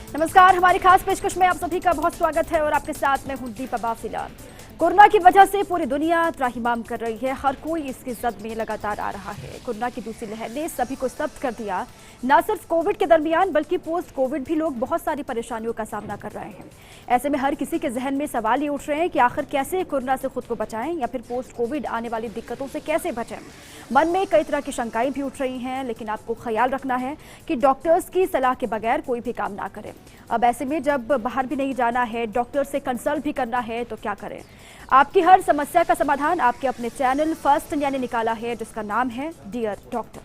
नमस्कार, हमारी खास पेशकश में आप सभी का बहुत स्वागत है और आपके साथ मैं हूं दीपा बाफिला। कोरोना की वजह से पूरी दुनिया त्राहिमाम कर रही है, हर कोई इसकी जद में लगातार आ रहा है। कोरोना की दूसरी लहर ने सभी को स्तब्ध कर दिया। न सिर्फ कोविड के दरमियान बल्कि पोस्ट कोविड भी लोग बहुत सारी परेशानियों का सामना कर रहे हैं। ऐसे में हर किसी के जहन में सवाल ये उठ रहे हैं कि आखिर कैसे कोरोना से खुद को बचाएं या फिर पोस्ट कोविड आने वाली दिक्कतों से कैसे बचें। मन में कई तरह की शंकाएं भी उठ रही हैं, लेकिन आपको ख्याल रखना है कि डॉक्टर्स की सलाह के बगैर कोई भी काम ना करें। अब ऐसे में जब बाहर भी नहीं जाना है, डॉक्टर से कंसल्ट भी करना है, तो क्या करें? आपकी हर समस्या का समाधान आपके अपने चैनल फर्स्ट इंडिया ने निकाला है, जिसका नाम है डियर डॉक्टर।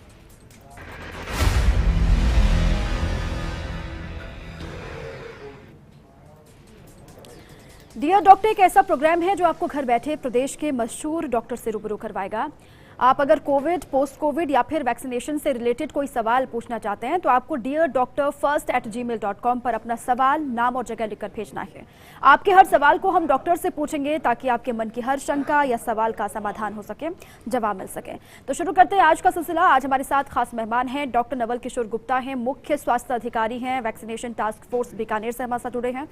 डियर डॉक्टर एक ऐसा प्रोग्राम है जो आपको घर बैठे प्रदेश के मशहूर डॉक्टर से रूबरू करवाएगा। आप अगर कोविड, पोस्ट कोविड या फिर वैक्सीनेशन से रिलेटेड कोई सवाल पूछना चाहते हैं तो आपको deardoctorfirst@gmail.com पर अपना सवाल, नाम और जगह लिखकर भेजना है। आपके हर सवाल को हम डॉक्टर से पूछेंगे ताकि आपके मन की हर शंका या सवाल का समाधान हो सके, जवाब मिल सके। तो शुरू करते हैं आज का सिलसिला। आज हमारे साथ खास मेहमान हैं डॉक्टर नवल किशोर गुप्ता हैं, मुख्य स्वास्थ्य अधिकारी हैं, वैक्सीनेशन टास्क फोर्स बीकानेर से हमारे साथ जुड़े हैं।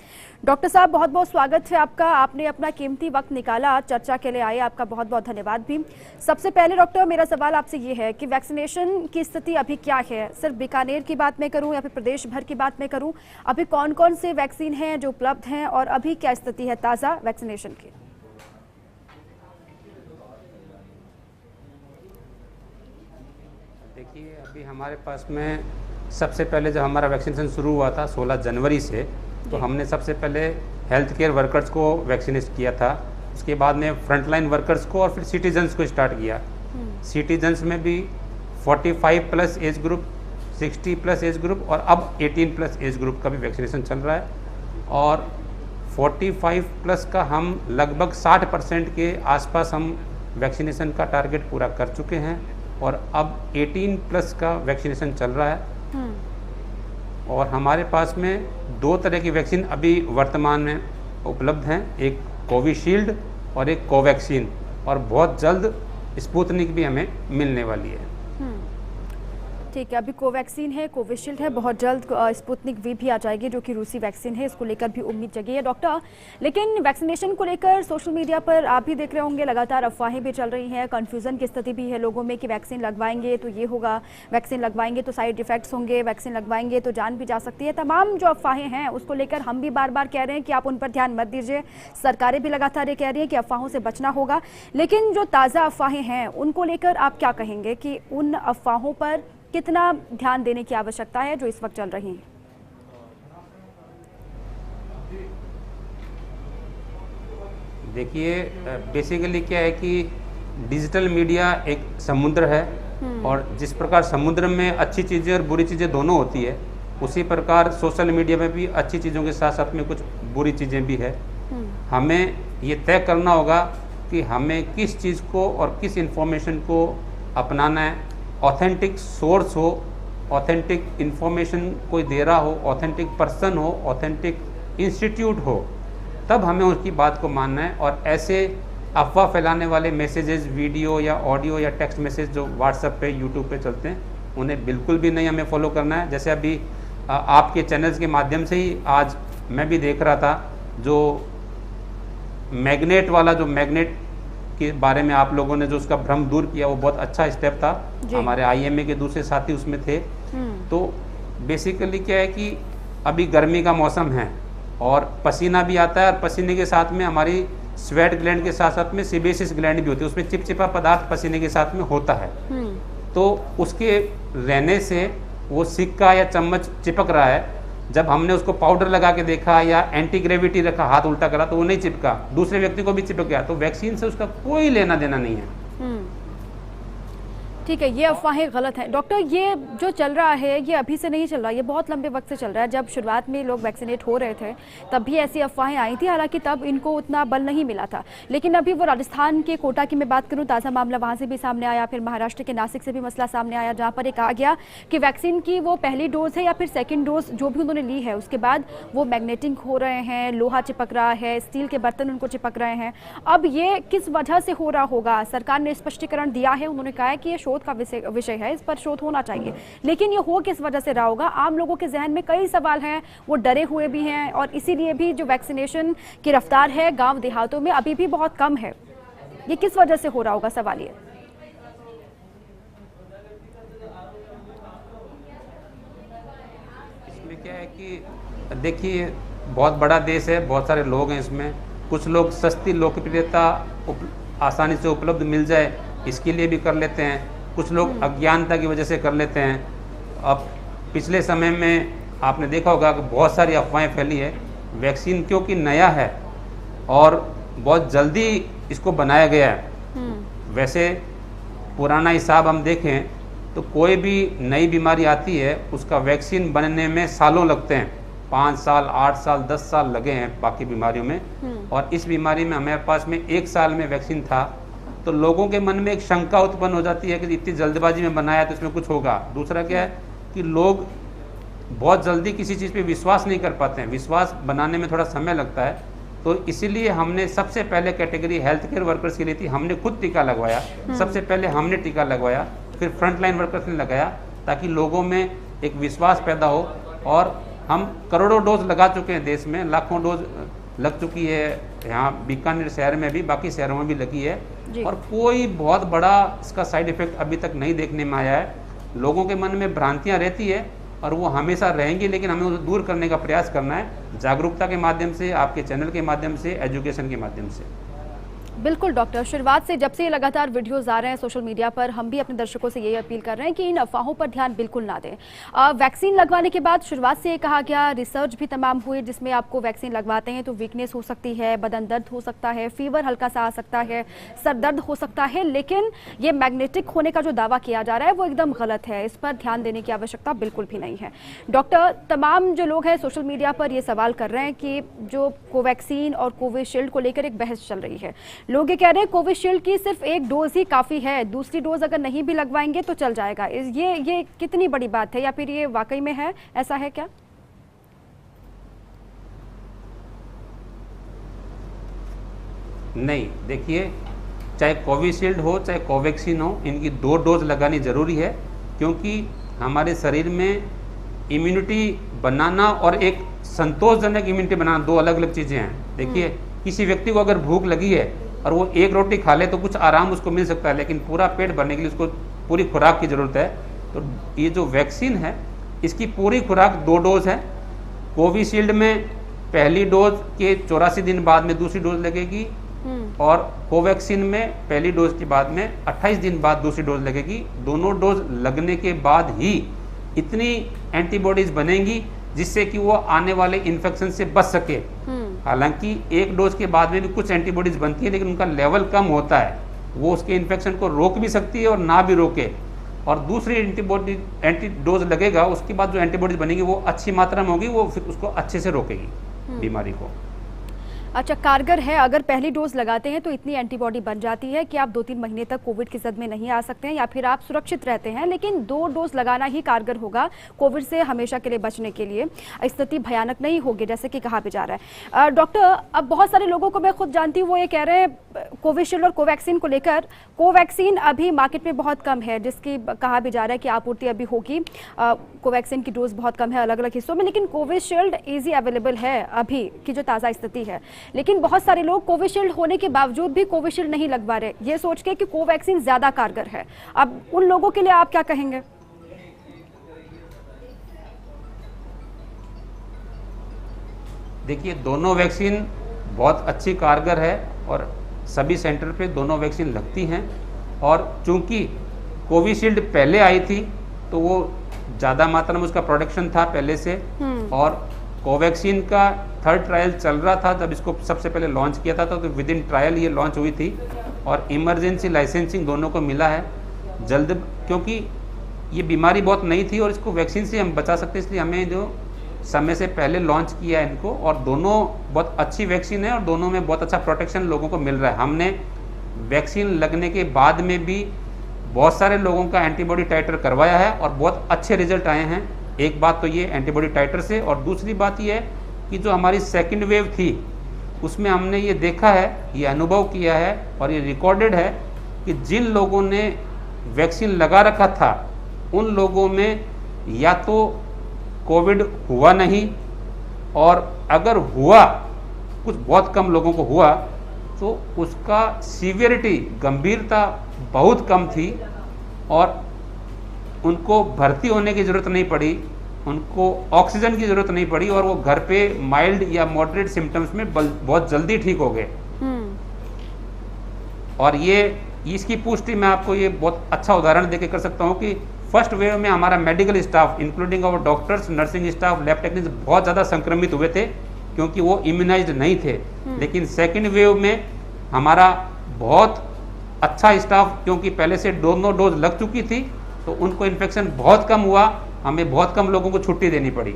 डॉक्टर साहब, बहुत बहुत स्वागत है आपका। आपने अपना कीमती वक्त निकाला, चर्चा के लिए आए, आपका बहुत बहुत धन्यवाद भी। सबसे पहले डॉक्टर, मेरा सवाल आपसे ये है कि वैक्सीनेशन की स्थिति अभी क्या है? सिर्फ बीकानेर की बात मैं करूं या फिर प्रदेश भर की बात मैं करूं, अभी कौन कौन से वैक्सीन हैं जो उपलब्ध हैं और अभी क्या स्थिति है ताज़ा वैक्सीनेशन की? देखिए, अभी हमारे पास में सबसे पहले जब हमारा वैक्सीनेशन शुरू हुआ था 16 जनवरी से, तो हमने सबसे पहले हेल्थ केयर वर्कर्स को वैक्सीनेट किया था। उसके बाद में फ्रंटलाइन वर्कर्स को और फिर सिटीजन्स को स्टार्ट किया। सिटीजन्स में भी 45 plus age group, 60 plus age group और अब 18 प्लस एज ग्रुप का भी वैक्सीनेशन चल रहा है। और 45 प्लस का हम लगभग 60% के आसपास हम वैक्सीनेशन का टारगेट पूरा कर चुके हैं और अब 18 प्लस का वैक्सीनेशन चल रहा है। और हमारे पास में 2 तरह की वैक्सीन अभी वर्तमान में उपलब्ध हैं, एक कोविशील्ड और एक कोवैक्सीन, और बहुत जल्द स्पुतनिक भी हमें मिलने वाली है। ठीक है, अभी कोवैक्सीन है, कोविशील्ड है, बहुत जल्द स्पुतनिक वी भी आ जाएगी जो कि रूसी वैक्सीन है। इसको लेकर भी उम्मीद जगी है डॉक्टर। लेकिन वैक्सीनेशन को लेकर सोशल मीडिया पर आप भी देख रहे होंगे, लगातार अफवाहें भी चल रही हैं, कन्फ्यूजन की स्थिति भी है लोगों में कि वैक्सीन लगवाएंगे तो ये होगा, वैक्सीन लगवाएंगे तो साइड इफेक्ट्स होंगे, वैक्सीन लगवाएंगे तो जान भी जा सकती है। तमाम जो अफवाहें हैं उसको लेकर हम भी बार बार कह रहे हैं कि आप उन पर ध्यान मत दीजिए। सरकारें भी लगातार ये कह रही हैं कि अफवाहों से बचना होगा। लेकिन जो ताज़ा अफवाहें हैं उनको लेकर आप क्या कहेंगे कि उन अफवाहों पर कितना ध्यान देने की आवश्यकता है जो इस वक्त चल रही है? देखिए, बेसिकली क्या है कि डिजिटल मीडिया एक समुद्र है और जिस प्रकार समुद्र में अच्छी चीज़ें और बुरी चीज़ें दोनों होती है, उसी प्रकार सोशल मीडिया में भी अच्छी चीज़ों के साथ साथ में कुछ बुरी चीज़ें भी है। हमें ये तय करना होगा कि हमें किस चीज़ को और किस इन्फॉर्मेशन को अपनाना है। ऑथेंटिक सोर्स हो, ऑथेंटिक इन्फॉर्मेशन कोई दे रहा हो, ऑथेंटिक पर्सन हो, ऑथेंटिक इंस्टीट्यूट हो, तब हमें उसकी बात को मानना है। और ऐसे अफवाह फैलाने वाले मैसेजेस, वीडियो या ऑडियो या टेक्स्ट मैसेज जो व्हाट्सएप पे, यूट्यूब पे चलते हैं, उन्हें बिल्कुल भी नहीं हमें फॉलो करना है। जैसे अभी आपके चैनल्स के माध्यम से ही आज मैं भी देख रहा था, जो मैग्नेट वाला, जो मैग्नेट के बारे में आप लोगों ने जो उसका भ्रम दूर किया, वो बहुत अच्छा स्टेप था। हमारे IMA के दूसरे साथी उसमें थे। तो बेसिकली क्या है कि अभी गर्मी का मौसम है और पसीना भी आता है और पसीने के साथ में हमारी स्वेट ग्लैंड के साथ साथ में सेबेसियस ग्लैंड भी होती है, उसमें चिपचिपा पदार्थ पसीने के साथ में होता है। तो उसके रहने से वो सिक्का या चम्मच चिपक रहा है। जब हमने उसको पाउडर लगा के देखा या एंटी ग्रेविटी रखा, हाथ उल्टा करा, तो वो नहीं चिपका, दूसरे व्यक्ति को भी चिपक गया। तो वैक्सीन से उसका कोई लेना देना नहीं है। ठीक है, ये अफवाहें गलत हैं डॉक्टर। ये जो चल रहा है ये अभी से नहीं चल रहा, ये बहुत लंबे वक्त से चल रहा है। जब शुरुआत में लोग वैक्सीनेट हो रहे थे तब भी ऐसी अफवाहें आई थी, हालांकि तब इनको उतना बल नहीं मिला था। लेकिन अभी वो राजस्थान के कोटा की मैं बात करूं, ताज़ा मामला वहाँ से भी सामने आया, फिर महाराष्ट्र के नासिक से भी मसला सामने आया, जहाँ पर ये कहा गया कि वैक्सीन की वो पहली डोज है या फिर सेकेंड डोज जो भी उन्होंने ली है, उसके बाद वो मैग्नेटिंग हो रहे हैं, लोहा चिपक रहा है, स्टील के बर्तन उनको चिपक रहे हैं। अब ये किस वजह से हो रहा होगा? सरकार ने स्पष्टीकरण दिया है, उन्होंने कहा है कि ये शोध शोध का विषय है, इस पर शोध होना चाहिए। लेकिन ये हो किस वजह से रहा होगा? आम लोगों के जहन में कई सवाल हैं, वो डरे हुए भी हैं, और इसीलिए भी जो वैक्सीनेशन की रफ्तार है गाँव देहातों में अभी भी बहुत कम है। ये किस वजह से हो रहा होगा, सवाल ये। इसमें क्या है कि देखिए, बहुत बड़ा देश है, बहुत सारे लोग हैं इसमें। कुछ लोग सस्ती लोकप्रियता आसानी से उपलब्ध मिल जाए इसके लिए भी कर लेते हैं, कुछ लोग अज्ञानता की वजह से कर लेते हैं। अब पिछले समय में आपने देखा होगा कि बहुत सारी अफवाहें फैली है। वैक्सीन क्योंकि नया है और बहुत जल्दी इसको बनाया गया है। वैसे पुराना हिसाब हम देखें तो कोई भी नई बीमारी आती है उसका वैक्सीन बनने में सालों लगते हैं, 5 साल 8 साल 10 साल लगे हैं बाकी बीमारियों में। और इस बीमारी में हमारे पास में 1 साल में वैक्सीन था, तो लोगों के मन में एक शंका उत्पन्न हो जाती है कि इतनी जल्दबाजी में बनाया तो इसमें कुछ होगा। दूसरा क्या है कि लोग बहुत जल्दी किसी चीज़ पे विश्वास नहीं कर पाते हैं, विश्वास बनाने में थोड़ा समय लगता है। तो इसीलिए हमने सबसे पहले कैटेगरी हेल्थ केयर वर्कर्स की ली थी, हमने खुद टीका लगवाया। सबसे पहले हमने टीका लगवाया, फिर फ्रंटलाइन वर्कर्स ने लगाया, ताकि लोगों में एक विश्वास पैदा हो। और हम करोड़ों डोज लगा चुके हैं, देश में लाखों डोज लग चुकी है, यहाँ बीकानेर शहर में भी, बाकी शहरों में भी लगी है, और कोई बहुत बड़ा इसका साइड इफेक्ट अभी तक नहीं देखने में आया है। लोगों के मन में भ्रांतियाँ रहती है और वो हमेशा रहेंगी, लेकिन हमें उसे दूर करने का प्रयास करना है, जागरूकता के माध्यम से, आपके चैनल के माध्यम से, एजुकेशन के माध्यम से। बिल्कुल डॉक्टर, शुरुआत से जब से ये लगातार वीडियोस आ रहे हैं सोशल मीडिया पर, हम भी अपने दर्शकों से यही अपील कर रहे हैं कि इन अफवाहों पर ध्यान बिल्कुल ना दें। वैक्सीन लगवाने के बाद शुरुआत से ये कहा गया, रिसर्च भी तमाम हुई जिसमें आपको वैक्सीन लगवाते हैं तो वीकनेस हो सकती है, बदन दर्द हो सकता है, फीवर हल्का सा आ सकता है, सर दर्द हो सकता है, लेकिन ये मैग्नेटिक होने का जो दावा किया जा रहा है वो एकदम गलत है। इस पर ध्यान देने की आवश्यकता बिल्कुल भी नहीं है। डॉक्टर, तमाम जो लोग हैं सोशल मीडिया पर ये सवाल कर रहे हैं कि जो कोवैक्सीन और कोविशील्ड को लेकर एक बहस चल रही है, लोग ये कह रहे हैं कोविशील्ड की सिर्फ 1 डोज ही काफी है, दूसरी डोज अगर नहीं भी लगवाएंगे तो चल जाएगा। ये कितनी बड़ी बात है, या फिर ये वाकई में है, ऐसा है क्या? नहीं, देखिए, चाहे कोविशील्ड हो चाहे कोवैक्सीन हो, इनकी 2 डोज लगानी जरूरी है, क्योंकि हमारे शरीर में इम्यूनिटी बनाना और एक संतोषजनक इम्यूनिटी बनाना 2 अलग अलग चीजें हैं। देखिए, किसी व्यक्ति को अगर भूख लगी है और वो 1 रोटी खा ले तो कुछ आराम उसको मिल सकता है, लेकिन पूरा पेट भरने के लिए उसको पूरी खुराक की जरूरत है। तो ये जो वैक्सीन है इसकी पूरी खुराक 2 डोज है। कोविशील्ड में पहली डोज के 84 दिन बाद में दूसरी डोज लगेगी, और कोवैक्सीन में पहली डोज के बाद में 28 दिन बाद दूसरी डोज लगेगी। दोनों डोज लगने के बाद ही इतनी एंटीबॉडीज बनेंगी जिससे कि वो आने वाले इन्फेक्शन से बच सके। हालांकि 1 डोज के बाद में भी कुछ एंटीबॉडीज बनती है, लेकिन उनका लेवल कम होता है, वो उसके इन्फेक्शन को रोक भी सकती है और ना भी रोके। और दूसरी एंटी डोज लगेगा, उसके बाद जो एंटीबॉडीज बनेगी वो अच्छी मात्रा में होगी, वो फिर उसको अच्छे से रोकेगी बीमारी को। अच्छा, कारगर है। अगर पहली डोज लगाते हैं तो इतनी एंटीबॉडी बन जाती है कि आप 2-3 महीने तक कोविड की जद में नहीं आ सकते हैं, या फिर आप सुरक्षित रहते हैं। लेकिन 2 डोज लगाना ही कारगर होगा कोविड से हमेशा के लिए बचने के लिए। स्थिति भयानक नहीं होगी जैसे कि कहा भी जा रहा है। डॉक्टर, अब बहुत सारे लोगों को मैं खुद जानती हूँ, वो ये कह रहे हैं कोविशील्ड और कोवैक्सीन को लेकर, कोवैक्सीन अभी मार्केट में बहुत कम है, जिसकी कहा भी जा रहा है कि आपूर्ति अभी होगी। कोवैक्सीन की डोज बहुत कम है अलग अलग हिस्सों में, लेकिन कोविशील्ड ईजी अवेलेबल है अभी की जो ताज़ा स्थिति है। लेकिन बहुत सारे लोग कोविशील्ड होने के बावजूद भी कोविशील्ड नहीं लगवा रहे, ये सोच के कि कोवैक्सीन ज्यादा कारगर है। अब उन लोगों के लिए आप क्या कहेंगे? देखिए, दोनों वैक्सीन बहुत अच्छी कारगर है और सभी सेंटर पे दोनों वैक्सीन लगती हैं। और चूंकि कोविशील्ड पहले आई थी तो वो ज़्यादा मात्रा में उसका प्रोडक्शन था पहले से, और कोवैक्सीन का 3rd ट्रायल चल रहा था जब इसको सबसे पहले लॉन्च किया था, तो विद इन ट्रायल ये लॉन्च हुई थी, और इमरजेंसी लाइसेंसिंग दोनों को मिला है जल्द, क्योंकि ये बीमारी बहुत नई थी और इसको वैक्सीन से हम बचा सकते, इसलिए हमें जो समय से पहले लॉन्च किया है इनको। और दोनों बहुत अच्छी वैक्सीन है और दोनों में बहुत अच्छा प्रोटेक्शन लोगों को मिल रहा है। हमने वैक्सीन लगने के बाद में भी बहुत सारे लोगों का एंटीबॉडी टाइटर करवाया है और बहुत अच्छे रिजल्ट आए हैं। एक बात तो ये एंटीबॉडी टाइटर से, और दूसरी बात ये है कि जो हमारी सेकंड वेव थी उसमें हमने ये देखा है, ये अनुभव किया है और ये रिकॉर्डेड है कि जिन लोगों ने वैक्सीन लगा रखा था उन लोगों में या तो कोविड हुआ नहीं, और अगर हुआ, कुछ बहुत कम लोगों को हुआ, तो उसका सीवियरिटी, गंभीरता बहुत कम थी और उनको भर्ती होने की ज़रूरत नहीं पड़ी, उनको ऑक्सीजन की ज़रूरत नहीं पड़ी और वो घर पे माइल्ड या मॉडरेट सिम्टम्स में बहुत जल्दी ठीक हो गए। और ये इसकी पुष्टि मैं आपको ये बहुत अच्छा उदाहरण देके कर सकता हूँ कि फर्स्ट वेव में हमारा medical staff including our doctors, nursing staff, lab technicians बहुत ज़्यादा संक्रमित हुए थे क्योंकि वो इम्यूनाइज्ड नहीं थे। लेकिन सेकेंड वेव में हमारा बहुत अच्छा स्टाफ, क्योंकि पहले से दोनों डोज लग चुकी थी, तो उनको इन्फेक्शन बहुत कम हुआ, हमें बहुत कम लोगों को छुट्टी देनी पड़ी।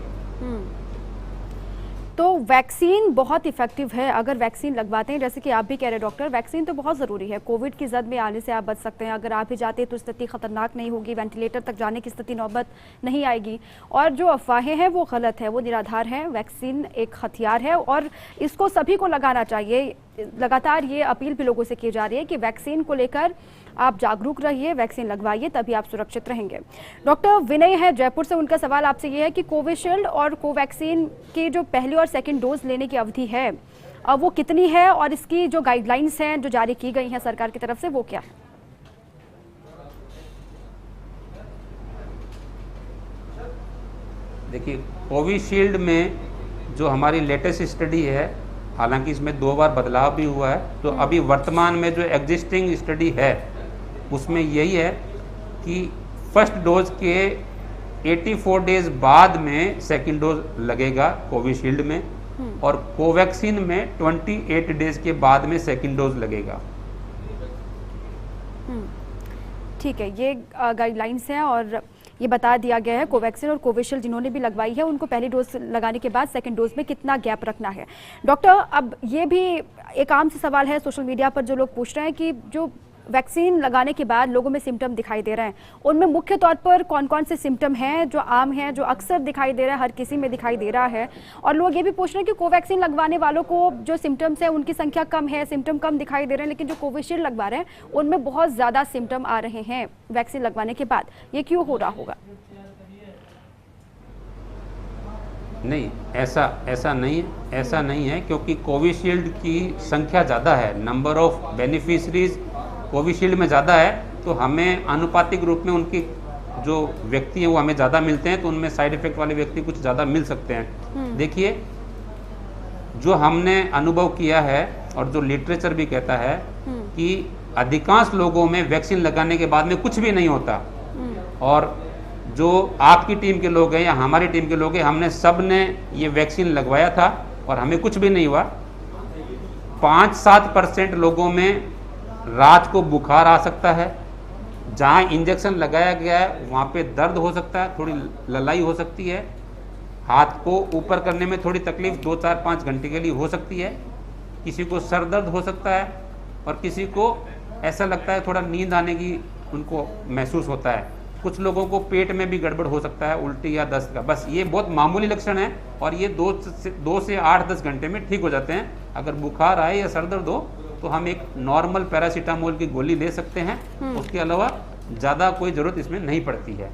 तो वैक्सीन बहुत इफेक्टिव है अगर वैक्सीन लगवाते हैं, जैसे कि आप भी कह रहे हैं डॉक्टर, वैक्सीन तो बहुत ज़रूरी है। कोविड की जद में आने से आप बच सकते हैं, अगर आप भी जाते हैं तो स्थिति खतरनाक नहीं होगी, वेंटिलेटर तक जाने की स्थिति नौबत नहीं आएगी। और जो अफवाहें हैं वो गलत है, वो निराधार है। वैक्सीन एक हथियार है और इसको सभी को लगाना चाहिए। लगातार ये अपील भी लोगों से की जा रही है कि वैक्सीन को लेकर आप जागरूक रहिए, वैक्सीन लगवाइए, तभी आप सुरक्षित रहेंगे। डॉक्टर विनय है जयपुर से, उनका सवाल आपसे ये है कि कोविशील्ड और कोवैक्सीन की जो पहली और सेकंड डोज लेने की अवधि है वो कितनी है और इसकी जो गाइडलाइंस हैं जो जारी की गई हैं सरकार की तरफ से वो क्या है? देखिए, कोविशील्ड में जो हमारी लेटेस्ट स्टडी है, हालांकि इसमें 2 बार बदलाव भी हुआ है, तो अभी वर्तमान में जो एग्जिस्टिंग स्टडी है उसमें यही है कि फर्स्ट डोज के 84 डेज बाद में सेकंड डोज लगेगा कोविशील्ड में, और कोवैक्सीन में 28 डेज के बाद में सेकंड डोज लगेगा। ठीक है, ये गाइडलाइंस हैं और ये बता दिया गया है कोवैक्सीन और कोविशील्ड जिन्होंने भी लगवाई है उनको पहली डोज लगाने के बाद सेकंड डोज में कितना गैप रखना है। डॉक्टर, अब ये भी एक आम सा सवाल है सोशल मीडिया पर, जो लोग पूछ रहे हैं कि जो वैक्सीन लगाने के बाद लोगों में सिम्टम दिखाई दे रहे हैं, उनमें मुख्य तौर पर कौन कौन से सिम्टम हैं जो आम हैं, जो अक्सर दिखाई दे रहा है, हर किसी में दिखाई दे रहा है? और लोग ये भी पूछ रहे हैं कि कोवैक्सीन लगवाने वालों को जो सिम्टम्स हैं उनकी संख्या कम है, सिम्टम कम दिखाई दे रहे हैं, लेकिन जो कोविशील्ड लगवा रहे हैं उनमें बहुत ज़्यादा सिम्टम आ रहे हैं वैक्सीन लगवाने के बाद। ये क्यों हो रहा होगा? नहीं, ऐसा नहीं है क्योंकि कोविशील्ड की संख्या ज़्यादा है, नंबर ऑफ बेनिफिशरीज कोविशील्ड में ज़्यादा है, तो हमें आनुपातिक रूप में उनकी जो व्यक्ति हैं वो हमें ज़्यादा मिलते हैं, तो उनमें साइड इफेक्ट वाले व्यक्ति कुछ ज़्यादा मिल सकते हैं। देखिए, जो हमने अनुभव किया है और जो लिटरेचर भी कहता है कि अधिकांश लोगों में वैक्सीन लगाने के बाद में कुछ भी नहीं होता, और जो आपकी टीम के लोग हैं या हमारी टीम के लोग हैं, हमने सब ने ये वैक्सीन लगवाया था और हमें कुछ भी नहीं हुआ। 5-7% लोगों में रात को बुखार आ सकता है, जहाँ इंजेक्शन लगाया गया है वहाँ पे दर्द हो सकता है, थोड़ी ललाई हो सकती है, हाथ को ऊपर करने में थोड़ी तकलीफ 2-4-5 घंटे के लिए हो सकती है, किसी को सर दर्द हो सकता है और किसी को ऐसा लगता है थोड़ा नींद आने की उनको महसूस होता है, कुछ लोगों को पेट में भी गड़बड़ हो सकता है, उल्टी या दस्त का। बस ये बहुत मामूली लक्षण है और ये 2 से 8-10 घंटे में ठीक हो जाते हैं। अगर बुखार आए या सर दर्द हो तो हम एक नॉर्मल पैरासीटामोल की गोली ले सकते हैं, उसके अलावा ज़्यादा कोई ज़रूरत इसमें नहीं पड़ती है।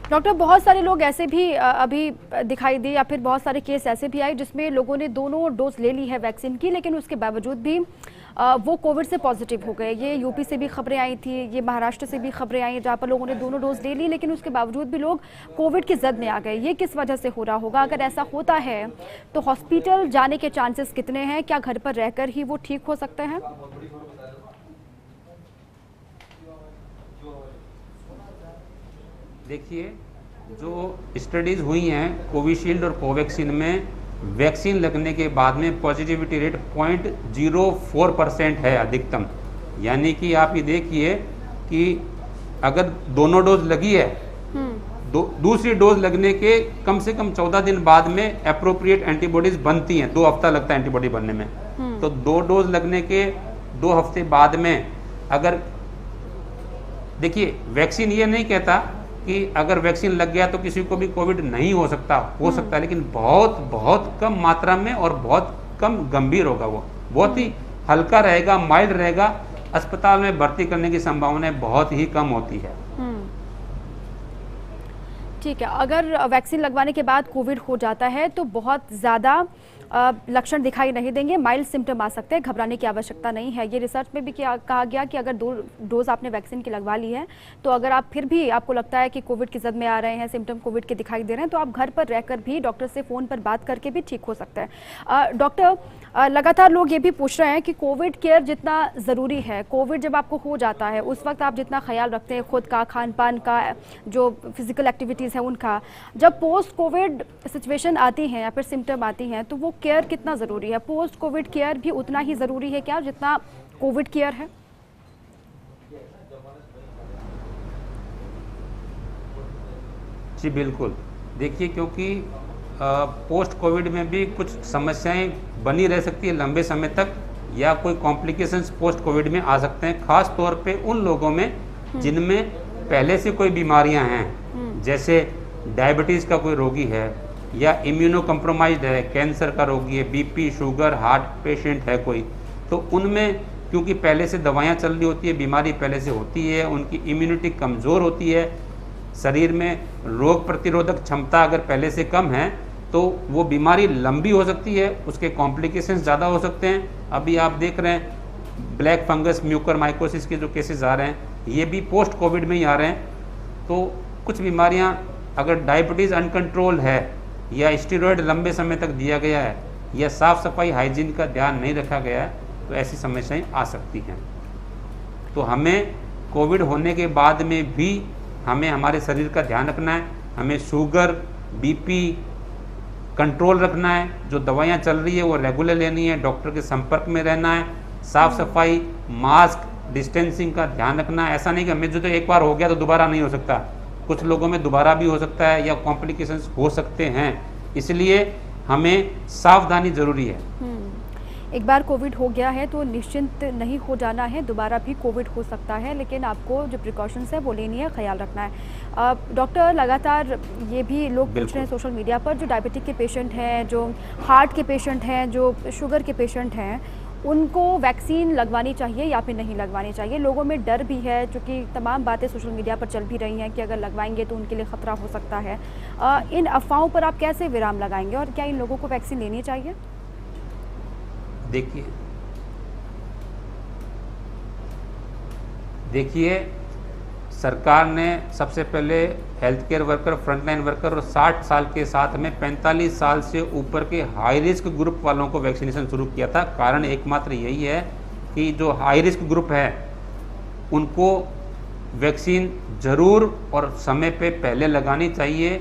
डॉक्टर, बहुत सारे लोग ऐसे भी अभी दिखाई दिए या फिर बहुत सारे केस ऐसे भी आए जिसमें लोगों ने दोनों डोज ले ली है वैक्सीन की, लेकिन उसके बावजूद भी वो कोविड से पॉजिटिव हो गए। ये यूपी से भी खबरें आई थी, ये महाराष्ट्र से भी खबरें आई जहाँ पर लोगों ने दोनों डोज ले ली, लेकिन उसके बावजूद भी लोग कोविड की जद में आ गए। ये किस वजह से हो रहा होगा? अगर ऐसा होता है तो हॉस्पिटल जाने के चांसेस कितने हैं? क्या घर पर रहकर ही वो ठीक हो सकते हैं? देखिए, जो स्टडीज़ हुई हैं कोविशील्ड और कोवैक्सीन में, वैक्सीन लगने के बाद में पॉजिटिविटी रेट 0.04% है अधिकतम। यानी कि आप ये देखिए कि अगर दोनों डोज लगी है, दूसरी डोज लगने के कम से कम 14 दिन बाद में एप्रोप्रिएट एंटीबॉडीज बनती हैं। 2 हफ्ता लगता है एंटीबॉडी बनने में, तो 2 डोज लगने के 2 हफ्ते बाद में अगर, देखिए, वैक्सीन ये नहीं कहता कि अगर वैक्सीन लग गया तो किसी को भी कोविड नहीं हो सकता, हो सकता है, लेकिन बहुत बहुत कम मात्रा में और बहुत कम गंभीर होगा, वो बहुत ही हल्का रहेगा, माइल्ड रहेगा। अस्पताल में भर्ती करने की संभावनाएं बहुत ही कम होती है। ठीक है, अगर वैक्सीन लगवाने के बाद कोविड हो जाता है तो बहुत ज़्यादा लक्षण दिखाई नहीं देंगे, माइल्ड सिम्टम आ सकते हैं, घबराने की आवश्यकता नहीं है। ये रिसर्च में भी कहा गया कि अगर 2 डोज आपने वैक्सीन की लगवा ली है तो अगर आप फिर भी आपको लगता है कि कोविड की जद में आ रहे हैं, सिम्टम कोविड के दिखाई दे रहे हैं, तो आप घर पर रहकर भी डॉक्टर से फ़ोन पर बात करके भी ठीक हो सकते हैं। डॉक्टर, लगातार लोग ये भी पूछ रहे हैं कि कोविड केयर जितना ज़रूरी है, कोविड जब आपको हो जाता है उस वक्त आप जितना ख्याल रखते हैं खुद का, खान पान का, जो फिजिकल एक्टिविटीज़ है उनका, जब पोस्ट कोविड सिचुएशन आती है या फिर सिम्टम आती हैं तो वो केयर कितना ज़रूरी है? पोस्ट कोविड केयर भी उतना ही ज़रूरी है क्या जितना कोविड केयर है? जी बिल्कुल। देखिए, क्योंकि पोस्ट कोविड में भी कुछ समस्याएं बनी रह सकती है लंबे समय तक, या कोई कॉम्प्लिकेशंस पोस्ट कोविड में आ सकते हैं, खास तौर पे उन लोगों में जिनमें पहले से कोई बीमारियां हैं, जैसे डायबिटीज़ का कोई रोगी है या इम्यूनो कम्प्रोमाइज्ड है, कैंसर का रोगी है, बीपी, शुगर, हार्ट पेशेंट है कोई, तो उनमें क्योंकि पहले से दवाइयाँ चल रही होती है, बीमारी पहले से होती है, उनकी इम्यूनिटी कमज़ोर होती है, शरीर में रोग प्रतिरोधक क्षमता अगर पहले से कम है तो वो बीमारी लंबी हो सकती है, उसके कॉम्प्लिकेशंस ज़्यादा हो सकते हैं। अभी आप देख रहे हैं ब्लैक फंगस म्यूकरमाइकोसिस के जो केसेस आ रहे हैं, ये भी पोस्ट कोविड में ही आ रहे हैं। तो कुछ बीमारियां, अगर डायबिटीज़ अनकंट्रोल है या स्टेरॉयड लंबे समय तक दिया गया है या साफ़ सफाई हाइजीन का ध्यान नहीं रखा गया है, तो ऐसी समस्याएं आ सकती हैं। तो हमें कोविड होने के बाद में भी हमें हमारे शरीर का ध्यान रखना है, हमें शुगर, बीपी कंट्रोल रखना है, जो दवाइयाँ चल रही है वो रेगुलर लेनी है, डॉक्टर के संपर्क में रहना है, साफ़ सफाई, मास्क, डिस्टेंसिंग का ध्यान रखना है। ऐसा नहीं कि हमें जो तो एक बार हो गया तो दोबारा नहीं हो सकता, कुछ लोगों में दोबारा भी हो सकता है या कॉम्प्लिकेशंस हो सकते हैं, इसलिए हमें सावधानी ज़रूरी है। एक बार कोविड हो गया है तो निश्चिंत नहीं हो जाना है, दोबारा भी कोविड हो सकता है, लेकिन आपको जो प्रिकॉशंस है वो लेनी है, ख्याल रखना है। डॉक्टर, लगातार ये भी लोग पूछ रहे हैं सोशल मीडिया पर, जो डायबिटिक के पेशेंट हैं, जो हार्ट के पेशेंट हैं, जो शुगर के पेशेंट हैं, उनको वैक्सीन लगवानी चाहिए या फिर नहीं लगवानी चाहिए? लोगों में डर भी है, क्योंकि तमाम बातें सोशल मीडिया पर चल भी रही हैं कि अगर लगवाएंगे तो उनके लिए ख़तरा हो सकता है। इन अफवाहों पर आप कैसे विराम लगाएंगे और क्या इन लोगों को वैक्सीन लेनी चाहिए? देखिए, सरकार ने सबसे पहले health care worker, frontline worker और 60 साल के साथ में 45 साल से ऊपर के हाई रिस्क ग्रुप वालों को वैक्सीनेशन शुरू किया था। कारण एकमात्र यही है कि जो हाई रिस्क ग्रुप है उनको वैक्सीन ज़रूर और समय पे पहले लगानी चाहिए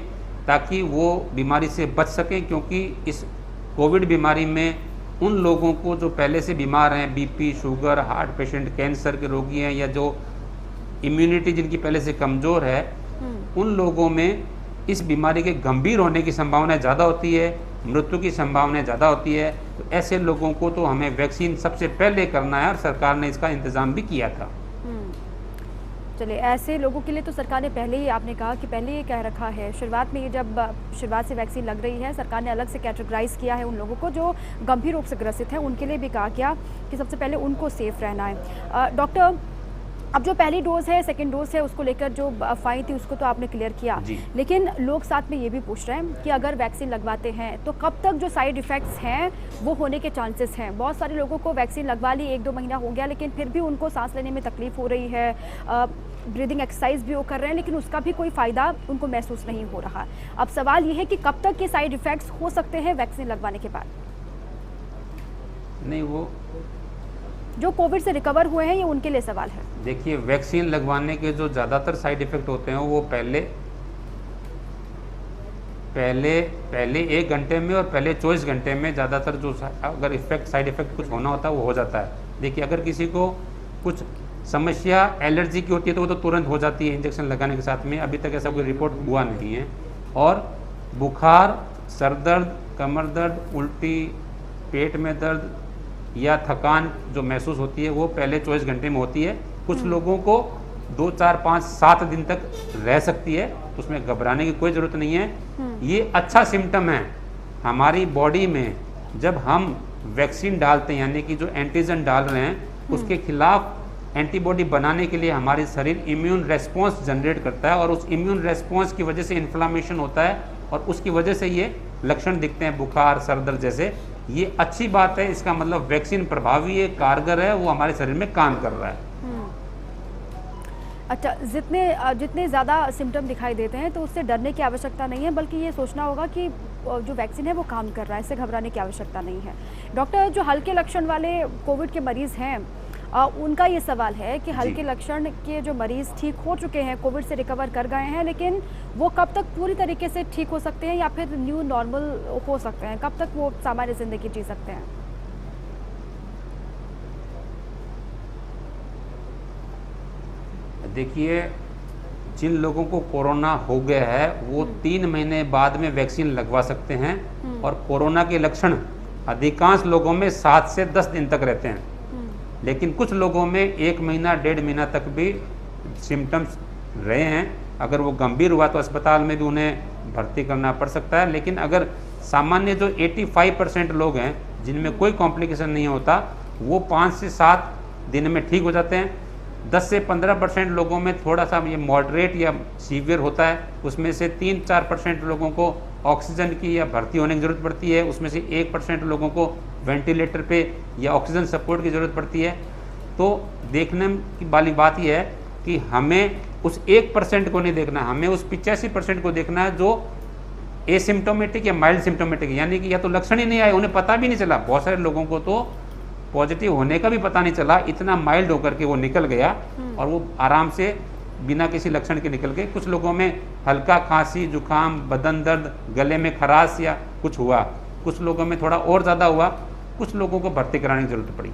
ताकि वो बीमारी से बच सकें, क्योंकि इस कोविड बीमारी में उन लोगों को जो पहले से बीमार हैं, BP, sugar, heart patient, cancer के रोगी हैं, या जो इम्यूनिटी जिनकी पहले से कमज़ोर है, उन लोगों में इस बीमारी के गंभीर होने की संभावना ज़्यादा होती है, मृत्यु की संभावना ज़्यादा होती है। तो ऐसे लोगों को तो हमें वैक्सीन सबसे पहले करना है और सरकार ने इसका इंतज़ाम भी किया था। चलिए, ऐसे लोगों के लिए तो सरकार ने पहले ही, आपने कहा कि पहले ये कह रखा है, शुरुआत में, ये जब शुरुआत से वैक्सीन लग रही है, सरकार ने अलग से कैटेगराइज किया है उन लोगों को जो गंभीर रूप से ग्रसित हैं, उनके लिए भी कहा गया कि सबसे पहले उनको सेफ रहना है। डॉक्टर, अब जो पहली डोज है, सेकंड डोज है, उसको लेकर जो अफवाहें थी उसको तो आपने क्लियर किया, लेकिन लोग साथ में ये भी पूछ रहे हैं कि अगर वैक्सीन लगवाते हैं तो कब तक जो साइड इफ़ेक्ट्स हैं वो होने के चांसेस हैं? बहुत सारे लोगों को वैक्सीन लगवा ली, 1-2 महीना हो गया, लेकिन फिर भी उनको सांस लेने में तकलीफ हो रही है, ब्रीदिंग एक्सरसाइज भी वो कर रहे हैं, लेकिन उसका भी कोई फ़ायदा उनको महसूस नहीं हो रहा। अब सवाल ये है कि कब तक ये साइड इफ़ेक्ट्स हो सकते हैं वैक्सीन लगवाने के बाद? नहीं, वो जो कोविड से रिकवर हुए हैं, ये उनके लिए सवाल है। देखिए, वैक्सीन लगवाने के जो ज़्यादातर साइड इफ़ेक्ट होते हैं वो पहले 1 घंटे में और पहले 24 घंटे में ज़्यादातर जो अगर साइड इफ़ेक्ट कुछ होना होता है वो हो जाता है। देखिए, अगर किसी को कुछ समस्या एलर्जी की होती है तो वो तो तुरंत हो जाती है इंजेक्शन लगाने के साथ में, अभी तक ऐसा कोई रिपोर्ट हुआ नहीं है। और बुखार, सर दर्द, कमर दर्द, उल्टी, पेट में दर्द या थकान जो महसूस होती है वो पहले 24 घंटे में होती है। कुछ लोगों को 2, 4, 5, 7 दिन तक रह सकती है, तो उसमें घबराने की कोई ज़रूरत नहीं है। ये अच्छा सिम्टम है हमारी बॉडी में। जब हम वैक्सीन डालते हैं, यानी कि जो एंटीजन डाल रहे हैं, उसके खिलाफ एंटीबॉडी बनाने के लिए हमारे शरीर इम्यून रेस्पॉन्स जनरेट करता है और उस इम्यून रेस्पॉन्स की वजह से इन्फ्लामेशन होता है और उसकी वजह से ये लक्षण दिखते हैं, बुखार, सर दर्द जैसे। ये अच्छी बात है, इसका मतलब वैक्सीन प्रभावी है, कारगर है, वो हमारे शरीर में काम कर रहा है। अच्छा, जितने ज़्यादा सिम्टम दिखाई देते हैं तो उससे डरने की आवश्यकता नहीं है, बल्कि ये सोचना होगा कि जो वैक्सीन है वो काम कर रहा है, इससे घबराने की आवश्यकता नहीं है। डॉक्टर, जो हल्के लक्षण वाले कोविड के मरीज़ हैं, उनका ये सवाल है कि हल्के लक्षण के जो मरीज़ ठीक हो चुके हैं, कोविड से रिकवर कर गए हैं, लेकिन वो कब तक पूरी तरीके से ठीक हो सकते हैं या फिर न्यू नॉर्मल हो सकते हैं, कब तक वो सामान्य ज़िंदगी जी सकते हैं? देखिए, जिन लोगों को कोरोना हो गया है वो 3 महीने बाद में वैक्सीन लगवा सकते हैं और कोरोना के लक्षण अधिकांश लोगों में 7 से 10 दिन तक रहते हैं, लेकिन कुछ लोगों में 1 महीना 1.5 महीना तक भी सिम्टम्स रहे हैं। अगर वो गंभीर हुआ तो अस्पताल में भी उन्हें भर्ती करना पड़ सकता है, लेकिन अगर सामान्य जो 85% लोग हैं जिनमें कोई कॉम्प्लिकेशन नहीं होता, वो 5 से 7 दिन में ठीक हो जाते हैं। 10 से 15% लोगों में थोड़ा सा ये मॉडरेट या सीवियर होता है, उसमें से 3-4% लोगों को ऑक्सीजन की या भर्ती होने की ज़रूरत पड़ती है, उसमें से 1% लोगों को वेंटिलेटर पे या ऑक्सीजन सपोर्ट की ज़रूरत पड़ती है। तो देखने की वाली बात यह है कि हमें उस 1% को नहीं देखना, हमें उस 85% को देखना है जो एसिम्टोमेटिक या माइल्ड सिम्टोमेटिक, यानी कि या तो लक्षण ही नहीं आए, उन्हें पता भी नहीं चला। बहुत सारे लोगों को तो पॉजिटिव होने का भी पता नहीं चला, इतना माइल्ड होकर के वो निकल गया और वो आराम से बिना किसी लक्षण के निकल गए। कुछ लोगों में हल्का खांसी, जुकाम, बदन दर्द, गले में खराश या कुछ हुआ, कुछ लोगों में थोड़ा और ज़्यादा हुआ, कुछ लोगों को भर्ती कराने की ज़रूरत पड़ी।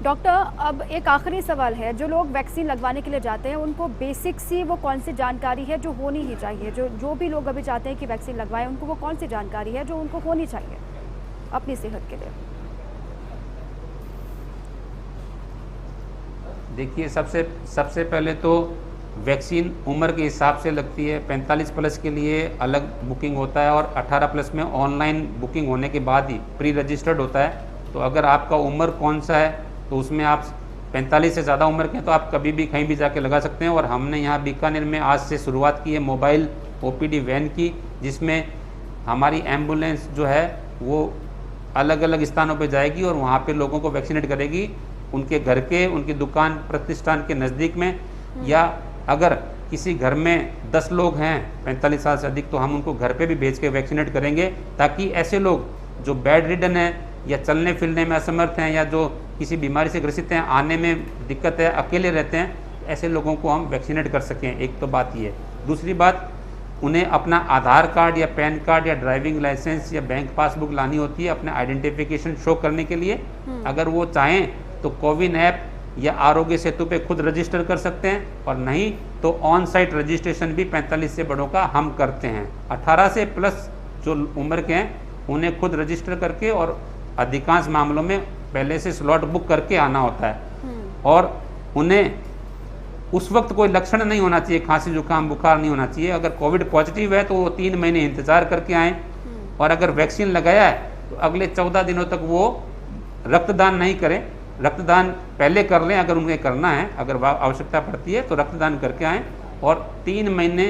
डॉक्टर, अब एक आखिरी सवाल है, जो लोग वैक्सीन लगवाने के लिए जाते हैं उनको बेसिक सी वो कौन सी जानकारी है जो होनी ही चाहिए? जो भी लोग अभी चाहते हैं कि वैक्सीन लगवाएं, उनको वो कौन सी जानकारी है जो उनको होनी चाहिए अपनी सेहत के लिए? देखिए, सबसे पहले तो वैक्सीन उम्र के हिसाब से लगती है। 45 प्लस के लिए अलग बुकिंग होता है और 18 प्लस में ऑनलाइन बुकिंग होने के बाद ही प्री रजिस्टर्ड होता है। तो अगर आपका उम्र कौन सा है तो उसमें आप 45 से ज़्यादा उम्र के हैं तो आप कभी भी कहीं भी जाके लगा सकते हैं। और हमने यहाँ बीकानेर में आज से शुरुआत की है मोबाइल OPD वैन की, जिसमें हमारी एम्बुलेंस जो है वो अलग अलग स्थानों पर जाएगी और वहाँ पर लोगों को वैक्सीनेट करेगी, उनके घर के, उनकी दुकान प्रतिष्ठान के नज़दीक में। या अगर किसी घर में 10 लोग हैं 45 साल से अधिक, तो हम उनको घर पे भी भेज के वैक्सीनेट करेंगे, ताकि ऐसे लोग जो बेड रिडन हैं या चलने फिरने में असमर्थ हैं या जो किसी बीमारी से ग्रसित हैं, आने में दिक्कत है, अकेले रहते हैं, ऐसे लोगों को हम वैक्सीनेट कर सकें। एक तो बात ये है। दूसरी बात, उन्हें अपना आधार कार्ड या पैन कार्ड या ड्राइविंग लाइसेंस या बैंक पासबुक लानी होती है अपने आइडेंटिफिकेशन शो करने के लिए। अगर वो चाहें तो कोविन ऐप या आरोग्य सेतु पे खुद रजिस्टर कर सकते हैं, और नहीं तो ऑन साइट रजिस्ट्रेशन भी 45 से बड़ों का हम करते हैं। 18 से प्लस जो उम्र के हैं उन्हें खुद रजिस्टर करके और अधिकांश मामलों में पहले से स्लॉट बुक करके आना होता है। और उन्हें उस वक्त कोई लक्षण नहीं होना चाहिए, खांसी जुकाम बुखार नहीं होना चाहिए। अगर कोविड पॉजिटिव है तो वो 3 महीने इंतजार करके आएँ, और अगर वैक्सीन लगाया है तो अगले 14 दिनों तक वो रक्तदान नहीं करें। रक्तदान पहले कर लें अगर उन्हें करना है, अगर आवश्यकता पड़ती है तो रक्तदान करके आएँ, और 3 महीने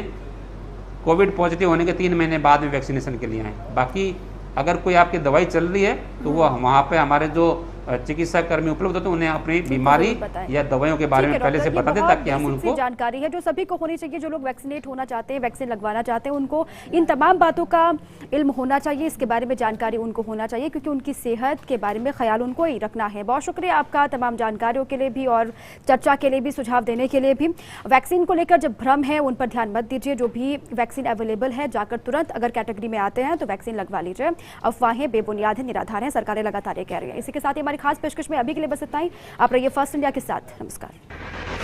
कोविड पॉजिटिव होने के 3 महीने बाद में वैक्सीनेशन के लिए आएँ। बाकी अगर कोई आपकी दवाई चल रही है तो वो वहाँ पे हमारे जो चिकित्सा कर्मी उपलब्ध होते हैं उन्हें अपनी बीमारी या दवाइयों के बारे में पहले से बता दें, ताकि हम उनको जानकारी है जो सभी को होनी चाहिए। जो लोग वैक्सीनेट होना चाहते हैं, वैक्सीन लगवाना चाहते हैं, उनको इन तमाम बातों का इल्म होना चाहिए, इसके बारे में जानकारी उनको होना चाहिए, क्योंकि उनकी सेहत के बारे में ख्याल उनको ही रखना है। बहुत शुक्रिया आपका तमाम जानकारियों के लिए भी और चर्चा के लिए भी, सुझाव देने के लिए भी। वैक्सीन को लेकर जब भ्रम है उन पर ध्यान मत दीजिए। जो भी वैक्सीन अवेलेबल है जाकर तुरंत अगर कैटेगरी में आते हैं तो वैक्सीन लगवा लीजिए। अफवाहें बेबुनियाद हैं, निराधार हैं, सरकारें लगातार ये कह रही है। इसी के साथ ही हमारी खास पेशकश में अभी के लिए बस इतना ही। आप रहिए फर्स्ट इंडिया के साथ। नमस्कार।